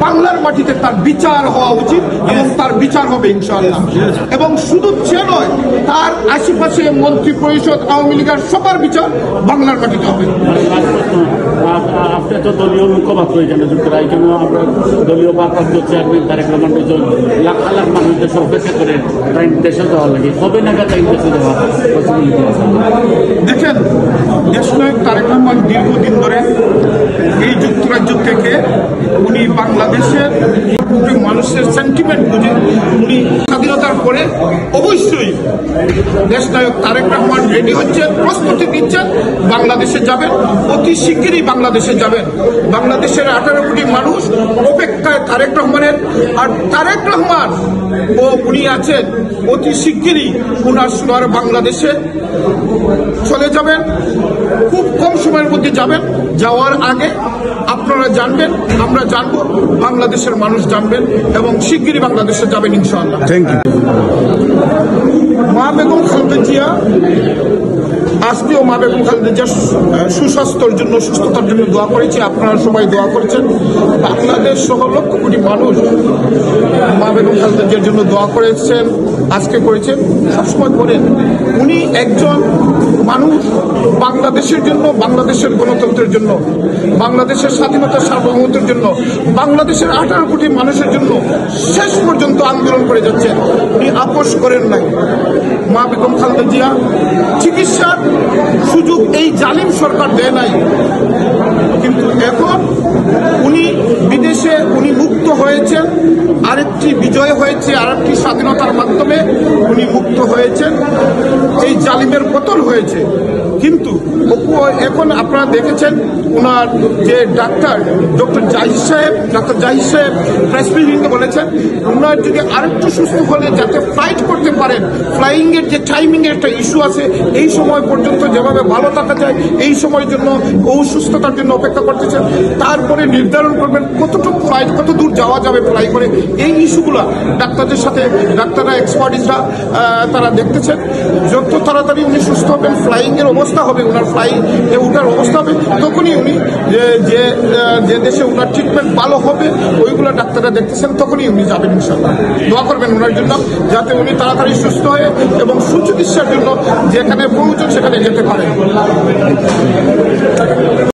বাংলার মাটিতে তার বিচার হওয়া উচিত এবং তার বিচার হবে ইনশাআল্লাহ। এবং শুধু সে নয়, তার আশেপাশে মন্ত্রী পরিষদ, আওয়ামী লীগের সবার বিচার বাংলার মাটিতে হবে। আপনি তো দলীয় মুখপাত্র এখানে যুক্তরা, এখানে আমরা দলীয় ভারপ্রাপ্ত চেয়ারম্যান তারেক রহমান লাখ লাখ মানুষ দেশে অপেক্ষা করে তাই দেশে যাওয়ার লাগে, কবে নাগাদ তাই দেশে যাওয়ার পসিবিলিটি আছে? দেখেন, দেশনায়ক তারেক রহমান দীর্ঘদিন ধরে এই যুক্তরাজ্য থেকে উনি বাংলাদেশের মানুষের সেন্টিমেন্ট বুঝে উনি স্বাধীনতার পরে অবশ্যই দেশনায়ক তারেক রহমান রেডি হচ্ছেন, প্রস্তুতি দিচ্ছেন, বাংলাদেশে যাবেন, অতি শিগগিরই বাংলাদেশে যাবেন। বাংলাদেশের 18 কোটি মানুষ অপেক্ষায় তারেক রহমানের, আর তারেক রহমান ও উনি আছেন অতি শিগগিরই ওনার বাংলাদেশে চলে যাবেন, খুব কম সময়ের মধ্যে যাবেন। যাওয়ার আগে আপনারা জানবেন, আমরা জানবো, বাংলাদেশের মানুষ জানবেন এবং শিগগিরই বাংলাদেশে যাবেন ইনশাআল্লাহ। Thank you. মা বেগম খালেদা জিয়া, আজকেও মা বেগম খালেদা জিয়া সুস্বাস্থ্যের জন্য, সুস্থতার জন্য দোয়া করেছি, আপনারা সবাই দোয়া করেছেন। বাংলাদেশ সহ লক্ষ কোটি মানুষ মা বেগম খালেদা জিয়ার জন্য দোয়া করেছেন, আজকে করেছেন, সবসময় করেন। উনি একজন মানুষ বাংলাদেশের জন্য, বাংলাদেশের গণতন্ত্রের জন্য, বাংলাদেশের স্বাধীনতা সার্বভৌমত্বের জন্য, বাংলাদেশের 18 কোটি মানুষের জন্য শেষ পর্যন্ত আন্দোলন করে যাচ্ছেন। উনি আপোষ করেন নাই। মা বেগম খালেদা জিয়া চিকিৎসার সুযোগ এই জালিম সরকার দেয় নাই, কিন্তু এখন উনি বিদেশে উনি মুক্ত হয়েছেন, আরেকটি বিজয় হয়েছে, আরেকটি স্বাধীনতার মাধ্যমে উনি মুক্ত হয়েছেন, এই জালিমের পতন হয়েছে। কিন্তু এখন আপনারা দেখেছেন ওনার যে ডক্টর জাহিদ সাহেব প্রেস ব্রিফিংয়ে বলেছেন ওনার যদি আরেকটু সুস্থ হলে যাতে ফ্লাইট করতে পারেন, ফ্লাইং এর যে টাইমিং এর একটা ইস্যু আছে, এই সময় পর্যন্ত যেভাবে ভালো থাকা যায় এই সময়ের জন্য সুস্থতার জন্য অপেক্ষা করতেছেন। তারপরে নির্ধারণ করবেন কতটুকু ফ্লাইট, কত দূর যাওয়া যাবে ফ্লাই করে। এই ইস্যুগুলা ডাক্তারদের সাথে, ডাক্তাররা এক্সপার্টিসরা তারা দেখতেছেন। যত তাড়াতাড়ি উনি সুস্থ হবেন, ফ্লাইং এর অবস্থা হবে, ওনার ফ্লাই ওঠার অবস্থা হবে, তখনই উনি যে দেশে ওনার ট্রিটমেন্ট ভালো হবে, ওইগুলো ডাক্তাররা দেখতেছেন, তখনই উনি যাবেন ইনশাআল্লাহ। দোয়া করবেন ওনার জন্য যাতে উনি তাড়াতাড়ি সুস্থ হয়ে এবং সুচিকিৎসার জন্য যেখানে প্রয়োজন সেখানে যেতে পারেন।